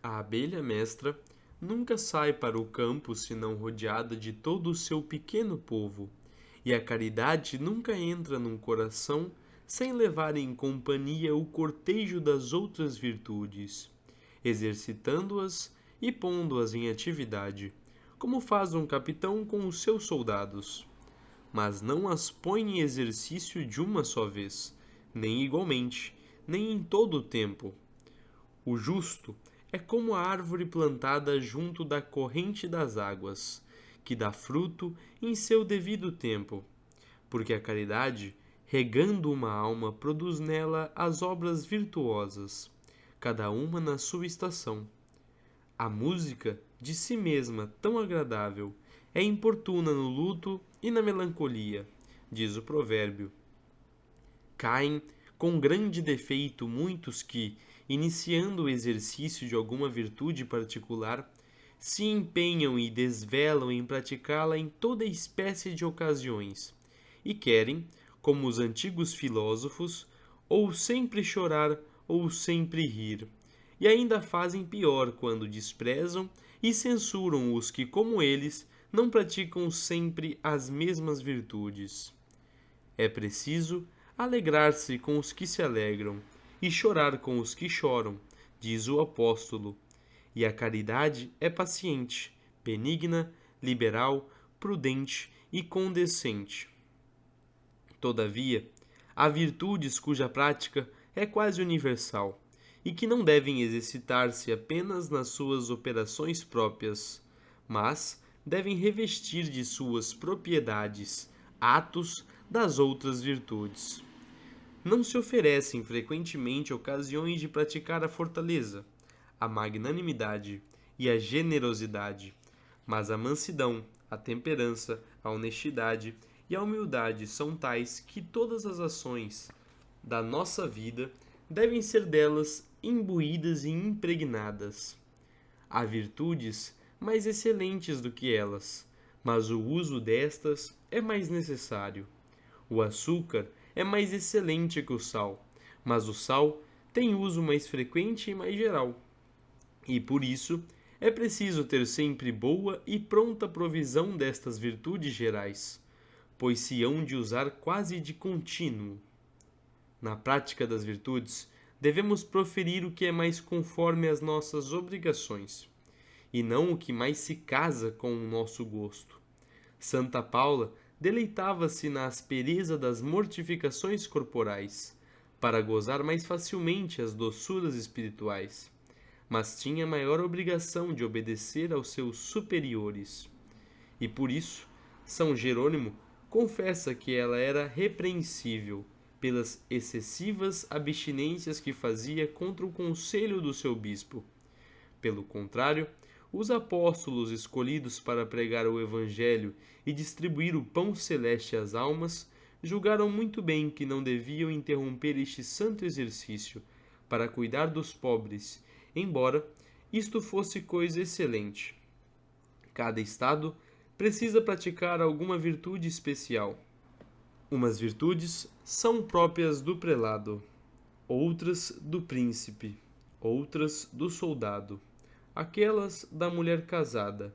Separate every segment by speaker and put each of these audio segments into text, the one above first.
Speaker 1: A abelha mestra nunca sai para o campo senão rodeada de todo o seu pequeno povo, e a caridade nunca entra num coração sem levar em companhia o cortejo das outras virtudes, exercitando-as e pondo-as em atividade, como faz um capitão com os seus soldados. Mas não as põe em exercício de uma só vez, nem igualmente, nem em todo o tempo. O justo é como a árvore plantada junto da corrente das águas, que dá fruto em seu devido tempo, porque a caridade, regando uma alma, produz nela as obras virtuosas, cada uma na sua estação. A música, de si mesma tão agradável, é importuna no luto e na melancolia, diz o provérbio. Caem com grande defeito muitos que, iniciando o exercício de alguma virtude particular, se empenham e desvelam em praticá-la em toda espécie de ocasiões, e querem, como os antigos filósofos, ou sempre chorar ou sempre rir, e ainda fazem pior quando desprezam e censuram os que, como eles, não praticam sempre as mesmas virtudes. É preciso alegrar-se com os que se alegram e chorar com os que choram, diz o apóstolo. E a caridade é paciente, benigna, liberal, prudente e condescente. Todavia, há virtudes cuja prática é quase universal e que não devem exercitar-se apenas nas suas operações próprias, mas devem revestir de suas propriedades atos das outras virtudes. Não se oferecem frequentemente ocasiões de praticar a fortaleza, a magnanimidade e a generosidade, mas a mansidão, a temperança, a honestidade e a humildade são tais que todas as ações da nossa vida devem ser delas imbuídas e impregnadas. Há virtudes mais excelentes do que elas, mas o uso destas é mais necessário. O açúcar é mais excelente que o sal, mas o sal tem uso mais frequente e mais geral. E por isso é preciso ter sempre boa e pronta provisão destas virtudes gerais, pois se hão de usar quase de contínuo. Na prática das virtudes, devemos proferir o que é mais conforme às nossas obrigações, e não o que mais se casa com o nosso gosto. Santa Paula deleitava-se na aspereza das mortificações corporais, para gozar mais facilmente as doçuras espirituais, mas tinha maior obrigação de obedecer aos seus superiores. E por isso, São Jerônimo confessa que ela era repreensível pelas excessivas abstinências que fazia contra o conselho do seu bispo. Pelo contrário, os apóstolos escolhidos para pregar o Evangelho e distribuir o pão celeste às almas julgaram muito bem que não deviam interromper este santo exercício para cuidar dos pobres, embora isto fosse coisa excelente. Cada estado precisa praticar alguma virtude especial. Umas virtudes são próprias do prelado, outras do príncipe, outras do soldado, aquelas da mulher casada,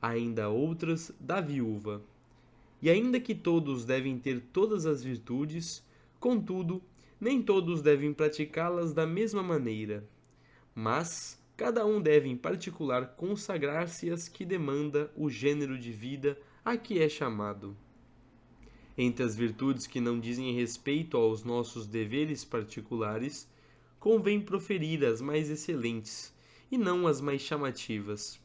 Speaker 1: ainda outras da viúva. E ainda que todos devem ter todas as virtudes, contudo, nem todos devem praticá-las da mesma maneira, mas cada um deve em particular consagrar-se às que demanda o gênero de vida a que é chamado. Entre as virtudes que não dizem respeito aos nossos deveres particulares, convém proferir as mais excelentes, e não as mais chamativas.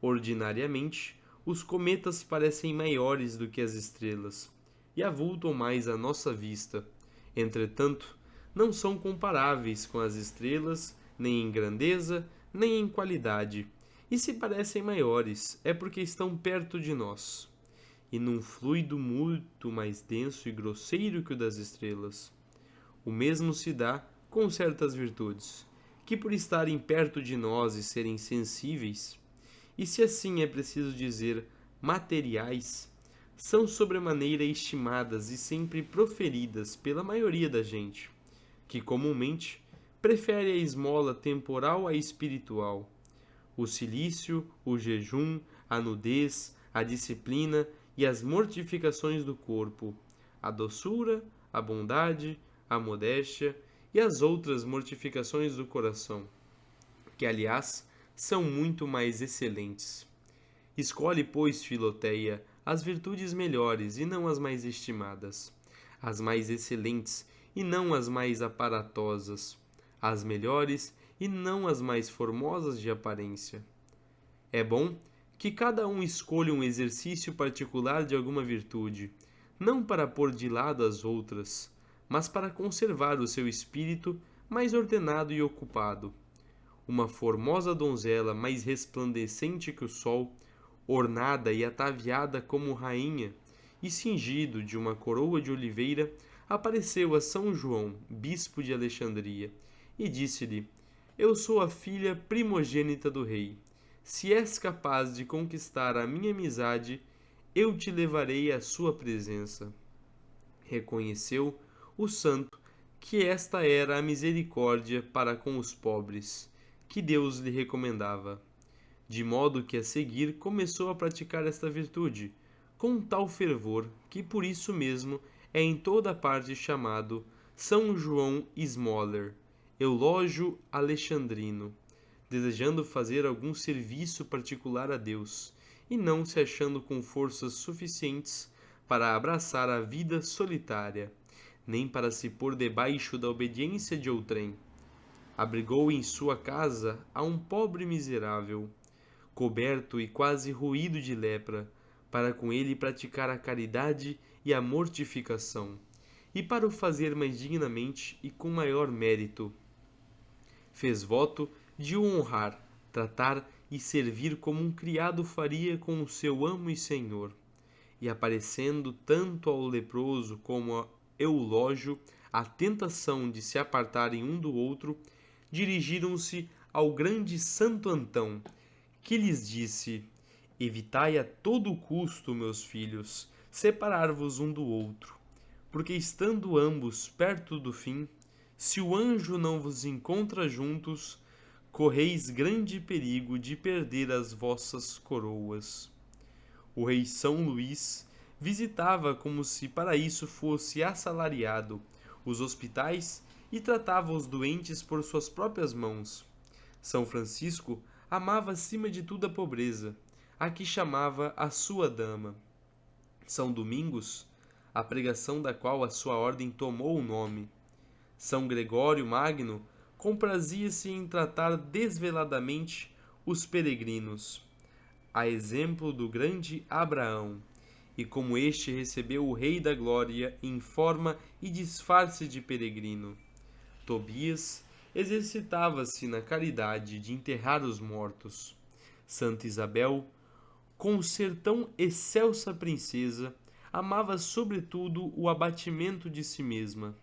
Speaker 1: Ordinariamente, os cometas parecem maiores do que as estrelas, e avultam mais à nossa vista. Entretanto, não são comparáveis com as estrelas, nem em grandeza, nem em qualidade, e se parecem maiores, é porque estão perto de nós, e num fluido muito mais denso e grosseiro que o das estrelas. O mesmo se dá com certas virtudes, que por estarem perto de nós e serem sensíveis, e se assim é preciso dizer materiais, são sobremaneira estimadas e sempre proferidas pela maioria da gente, que comumente prefere a esmola temporal à espiritual, o cilício, o jejum, a nudez, a disciplina e as mortificações do corpo, a doçura, a bondade, a modéstia e as outras mortificações do coração, que, aliás, são muito mais excelentes. Escolhe, pois, Filoteia, as virtudes melhores e não as mais estimadas, as mais excelentes e não as mais aparatosas, as melhores e não as mais formosas de aparência. É bom que cada um escolha um exercício particular de alguma virtude, não para pôr de lado as outras, mas para conservar o seu espírito mais ordenado e ocupado. Uma formosa donzela mais resplandecente que o sol, ornada e ataviada como rainha, e cingido de uma coroa de oliveira, apareceu a São João, bispo de Alexandria, e disse-lhe: Eu sou a filha primogênita do rei. Se és capaz de conquistar a minha amizade, eu te levarei à sua presença. Reconheceu o santo que esta era a misericórdia para com os pobres, que Deus lhe recomendava. De modo que a seguir começou a praticar esta virtude, com tal fervor que por isso mesmo é em toda parte chamado São João Smoller, eulógio alexandrino, desejando fazer algum serviço particular a Deus, e não se achando com forças suficientes para abraçar a vida solitária, nem para se pôr debaixo da obediência de outrem. Abrigou em sua casa a um pobre miserável, coberto e quase roído de lepra, para com ele praticar a caridade e a mortificação, e para o fazer mais dignamente e com maior mérito. Fez voto de o honrar, tratar e servir como um criado faria com o seu amo e senhor. E aparecendo tanto ao leproso como a Eulógio a tentação de se apartarem um do outro, dirigiram-se ao grande Santo Antão, que lhes disse: Evitai a todo custo, meus filhos, separar-vos um do outro, porque estando ambos perto do fim, se o anjo não vos encontra juntos, correis grande perigo de perder as vossas coroas. O rei São Luís visitava como se para isso fosse assalariado os hospitais e tratava os doentes por suas próprias mãos. São Francisco amava acima de tudo a pobreza, a que chamava a sua dama. São Domingos, a pregação da qual a sua ordem tomou o nome. São Gregório Magno comprazia-se em tratar desveladamente os peregrinos, a exemplo do grande Abraão, e como este recebeu o Rei da Glória em forma e disfarce de peregrino. Tobias exercitava-se na caridade de enterrar os mortos. Santa Isabel, com ser tão excelsa princesa, amava sobretudo o abatimento de si mesma.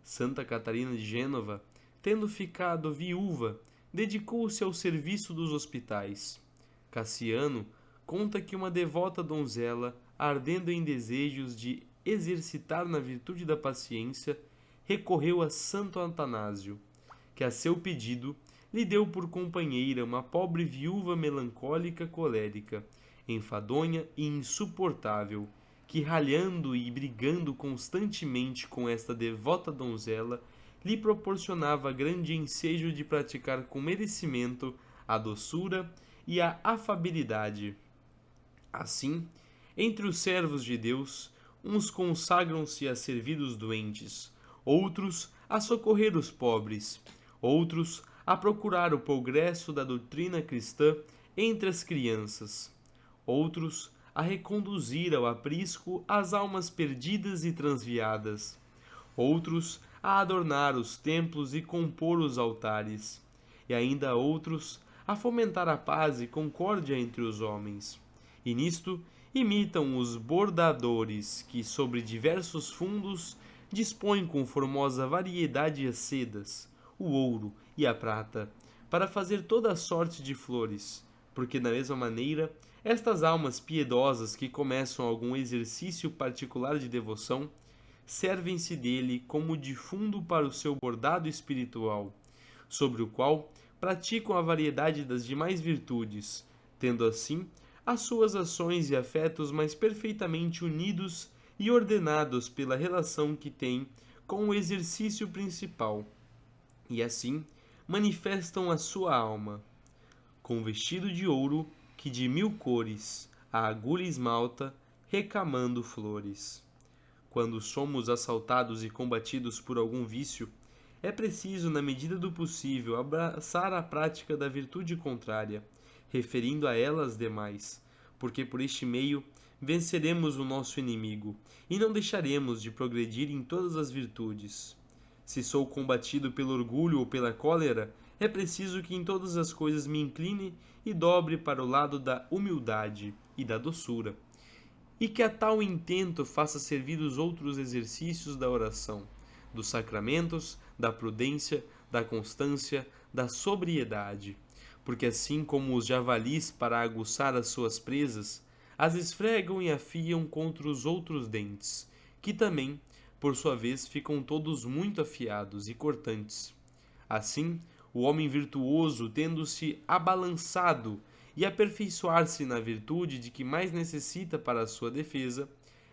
Speaker 1: Santa Catarina de Gênova, tendo ficado viúva, dedicou-se ao serviço dos hospitais. Cassiano conta que uma devota donzela, ardendo em desejos de exercitar na virtude da paciência, recorreu a Santo Antanásio, que a seu pedido lhe deu por companheira uma pobre viúva melancólica colérica, enfadonha e insuportável, que, ralhando e brigando constantemente com esta devota donzela, lhe proporcionava grande ensejo de praticar com merecimento a doçura e a afabilidade. Assim, entre os servos de Deus, uns consagram-se a servir os doentes, outros a socorrer os pobres, outros a procurar o progresso da doutrina cristã entre as crianças, outros a reconduzir ao aprisco as almas perdidas e transviadas, outros a adornar os templos e compor os altares, e ainda outros a fomentar a paz e concórdia entre os homens. E nisto imitam os bordadores que, sobre diversos fundos, dispõem com formosa variedade as sedas, o ouro e a prata, para fazer toda a sorte de flores, porque, da mesma maneira, estas almas piedosas que começam algum exercício particular de devoção, servem-se dele como de fundo para o seu bordado espiritual, sobre o qual praticam a variedade das demais virtudes, tendo assim as suas ações e afetos mais perfeitamente unidos e ordenados pela relação que têm com o exercício principal, e assim manifestam a sua alma, com vestido de ouro que de 1000 cores, a agulha esmalta, recamando flores. Quando somos assaltados e combatidos por algum vício, é preciso, na medida do possível, abraçar a prática da virtude contrária, referindo a ela as demais, porque por este meio venceremos o nosso inimigo e não deixaremos de progredir em todas as virtudes. Se sou combatido pelo orgulho ou pela cólera, é preciso que em todas as coisas me incline e dobre para o lado da humildade e da doçura, e que a tal intento faça servir os outros exercícios da oração, dos sacramentos, da prudência, da constância, da sobriedade, porque assim como os javalis para aguçar as suas presas, as esfregam e afiam contra os outros dentes, que também, por sua vez, ficam todos muito afiados e cortantes. Assim, o homem virtuoso, tendo-se abalançado e aperfeiçoar-se na virtude de que mais necessita para a sua defesa,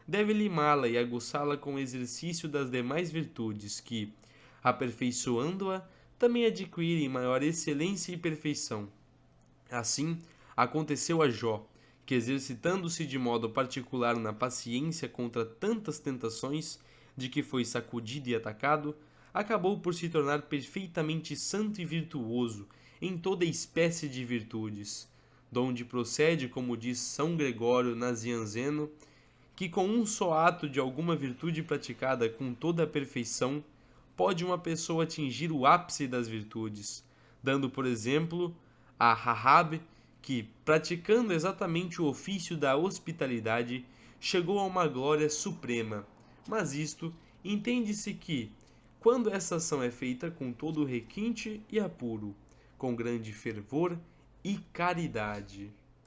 Speaker 1: deve limá-la e aguçá-la com o exercício das demais virtudes que, aperfeiçoando-a, também adquirem maior excelência e perfeição. Assim, aconteceu a Jó, que exercitando-se de modo particular na paciência contra tantas tentações, de que foi sacudido e atacado, acabou por se tornar perfeitamente santo e virtuoso em toda espécie de virtudes, donde procede, como diz São Gregório Nazianzeno, que com um só ato de alguma virtude praticada com toda a perfeição, pode uma pessoa atingir o ápice das virtudes, dando por exemplo a Rahab, que, praticando exatamente o ofício da hospitalidade, chegou a uma glória suprema. Mas isto entende-se que, quando essa ação é feita com todo o requinte e apuro, com grande fervor e caridade.